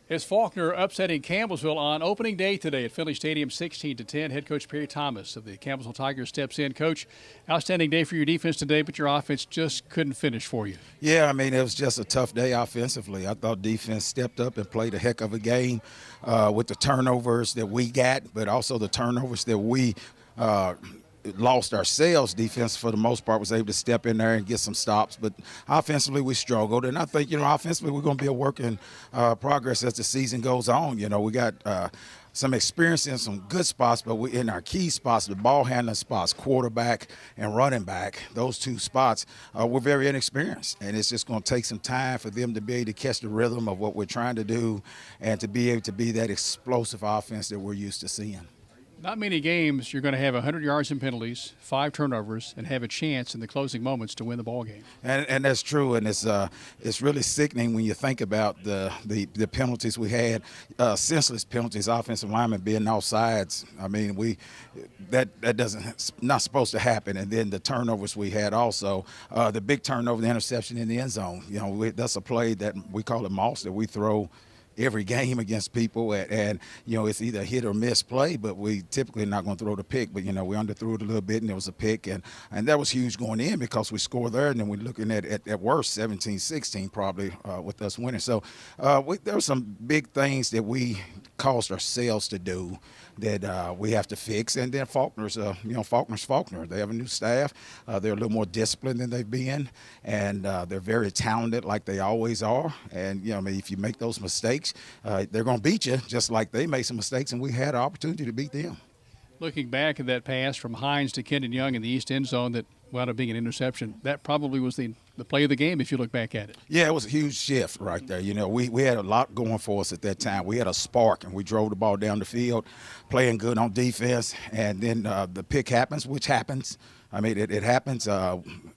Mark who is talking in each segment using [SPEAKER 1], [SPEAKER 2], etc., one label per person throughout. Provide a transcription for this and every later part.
[SPEAKER 1] It's Faulkner upsetting Campbellsville on opening day today at Finley Stadium, 16-10. Head coach Perry Thomas of the Campbellsville Tigers steps in. Coach, outstanding day for your defense today, but your offense just couldn't finish for you.
[SPEAKER 2] Yeah, I mean, it was just a tough day offensively. I thought defense stepped up and played a heck of a game with the turnovers that we got, but also the turnovers that we lost ourselves. Defense, for the most part, was able to step in there and get some stops. But offensively, we struggled. And I think, offensively, we're going to be a work in progress as the season goes on. We got some experience in some good spots, but we in our key spots, the ball handling spots, quarterback and running back, those two spots, we're very inexperienced. And it's just going to take some time for them to be able to catch the rhythm of what we're trying to do and to be able to be that explosive offense that we're used to seeing.
[SPEAKER 1] Not many games you're going to have 100 yards in penalties, 5 turnovers, and have a chance in the closing moments to win the ball game.
[SPEAKER 2] And that's true, and it's really sickening when you think about the penalties we had, senseless penalties, offensive linemen being offsides. I mean, that doesn't not supposed to happen. And then the turnovers we had also, the big turnover, the interception in the end zone. That's a play that we call it moss that we throw every game against people, and it's either a hit or miss play, but we typically not going to throw the pick. But we underthrew it a little bit, and there was a pick, and that was huge going in because we scored there, and then we're looking at worst 17-16 probably with us winning. So there were some big things that we caused ourselves to do that we have to fix. And then Faulkner's Faulkner. They have a new staff. They're a little more disciplined than they've been, and they're very talented like they always are. And, if you make those mistakes, they're going to beat you just like they made some mistakes, and we had an opportunity to beat them.
[SPEAKER 1] Looking back at that pass from Hines to Kendon Young in the east end zone that wound up being an interception, that probably was the play of the game if you look back at it.
[SPEAKER 2] Yeah, it was a huge shift right there. We had a lot going for us at that time. We had a spark, and we drove the ball down the field, playing good on defense, and then the pick happens, which happens. I mean, it happens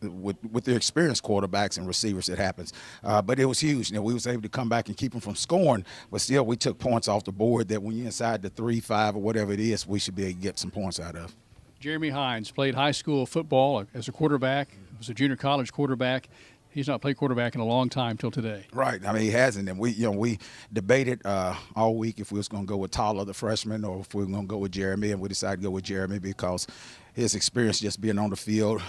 [SPEAKER 2] with the experienced quarterbacks and receivers. It happens, but it was huge. We was able to come back and keep them from scoring, but still we took points off the board that when you're inside the 3-5 or whatever it is, we should be able to get some points out of.
[SPEAKER 1] Jeremy Hines played high school football as a quarterback, was a junior college quarterback. He's not played quarterback in a long time till today.
[SPEAKER 2] Right. I mean, he hasn't. And we debated all week if we was going to go with Tyler, the freshman, or if we were going to go with Jeremy, and we decided to go with Jeremy because his experience just being on the field,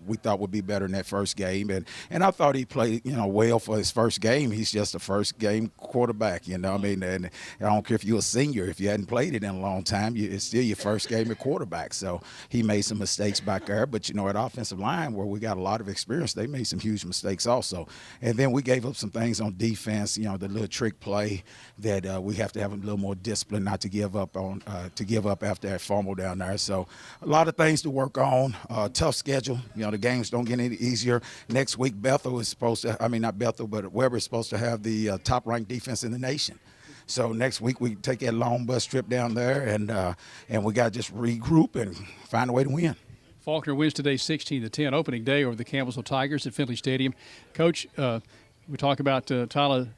[SPEAKER 2] we thought would be better in that first game. And I thought he played, well for his first game. He's just a first game quarterback, And I don't care if you're a senior, if you hadn't played it in a long time, it's still your first game at quarterback. So he made some mistakes back there. But, at offensive line where we got a lot of experience, they made some huge mistakes also. And then we gave up some things on defense, the little trick play that we have to have a little more discipline not to give up on, after that fumble down there. So a lot of things to work on. Tough schedule. The games don't get any easier. Next week, Bethel is supposed to, not Bethel, but Weber is supposed to have the top-ranked defense in the nation. So next week we take that long bus trip down there, and we got to just regroup and find a way to win.
[SPEAKER 1] Faulkner wins today 16-10, opening day over the Campbellsville Tigers at Finley Stadium. Coach, we talk about Tyler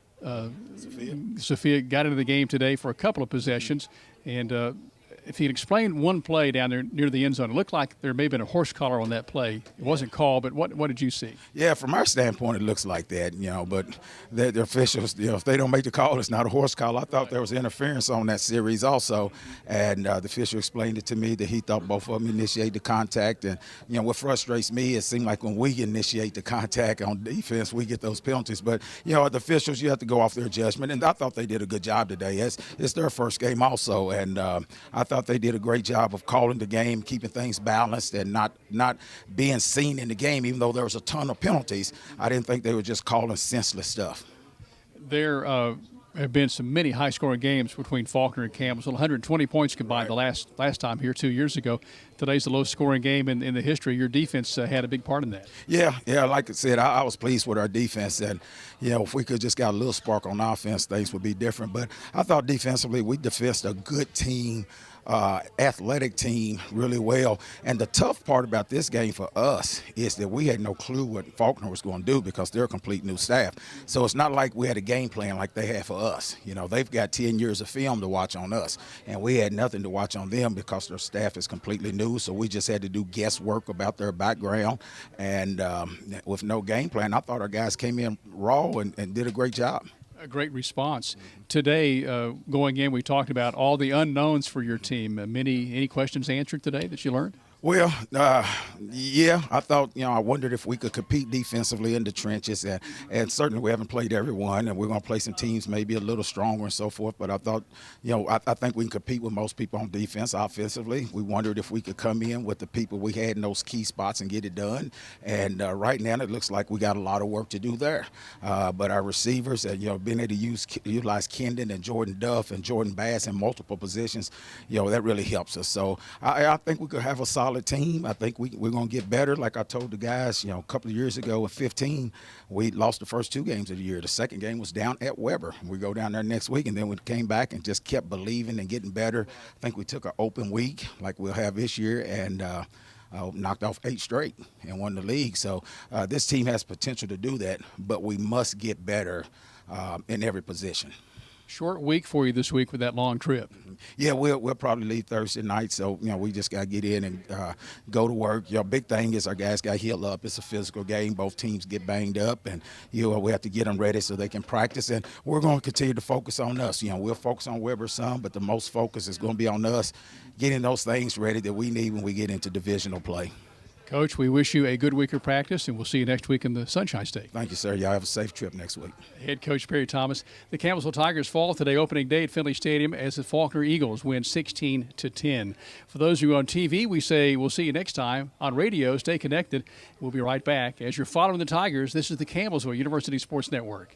[SPEAKER 1] Sophia got into the game today for a couple of possessions, and if you'd explain one play down there near the end zone, it looked like there may have been a horse collar on that play. It wasn't called, but what did you see?
[SPEAKER 2] Yeah, from our standpoint, it looks like that, but the officials, if they don't make the call, it's not a horse collar. I thought there was interference on that series also, and the official explained it to me that he thought both of them initiated the contact. And, what frustrates me, it seemed like when we initiate the contact on defense, we get those penalties. But, the officials, you have to go off their judgment, and I thought they did a good job today. It's their first game also, and I thought they did a great job of calling the game, keeping things balanced, and not being seen in the game, even though there was a ton of penalties. I didn't think they were just calling senseless stuff.
[SPEAKER 1] There have been many high-scoring games between Faulkner and Campbellsville. 120 points combined the last time here 2 years ago. Today's the lowest-scoring game in the history. Your defense had a big part in that.
[SPEAKER 2] Yeah. Like I said, I was pleased with our defense, and if we could just got a little spark on offense, things would be different. But I thought defensively we defended a good team. Athletic team really well. And the tough part about this game for us is that we had no clue what Faulkner was going to do because they're a complete new staff. So it's not like we had a game plan like they had for us. They've got 10 years of film to watch on us, and we had nothing to watch on them because their staff is completely new. So we just had to do guesswork about their background. And with no game plan, I thought our guys came in raw and did a great job.
[SPEAKER 1] A great response. Today, going in, we talked about all the unknowns for your team. Any questions answered today that you learned?
[SPEAKER 2] Well, yeah, I thought, I wondered if we could compete defensively in the trenches, and certainly we haven't played everyone, and we're going to play some teams maybe a little stronger and so forth, but I thought, I think we can compete with most people on defense. Offensively, we wondered if we could come in with the people we had in those key spots and get it done, and right now it looks like we got a lot of work to do there, but our receivers, being able to utilize Kendon and Jordan Duff and Jordan Bass in multiple positions, that really helps us. So I think we could have a solid team. I think we're going to get better. Like I told the guys, a couple of years ago in 15, we lost the first 2 games of the year. The second game was down at Weber. We go down there next week, and then we came back and just kept believing and getting better. I think we took an open week like we'll have this year, and knocked off 8 straight and won the league. So this team has potential to do that, but we must get better in every position.
[SPEAKER 1] Short week for you this week with that long trip.
[SPEAKER 2] Yeah, we'll probably leave Thursday night, so we just got to get in and go to work. Big thing is our guys got to heal up. It's a physical game. Both teams get banged up, and we have to get them ready so they can practice. And we're going to continue to focus on us. We'll focus on Weber some, but the most focus is going to be on us getting those things ready that we need when we get into divisional play.
[SPEAKER 1] Coach, we wish you a good week of practice, and we'll see you next week in the Sunshine State.
[SPEAKER 2] Thank you, sir. Y'all have a safe trip next week.
[SPEAKER 1] Head coach Perry Thomas. The Campbellsville Tigers fall today, opening day at Finley Stadium, as the Faulkner Eagles win 16-10. For those of you on TV, we say we'll see you next time. On radio, stay connected. We'll be right back. As you're following the Tigers, this is the Campbellsville University Sports Network.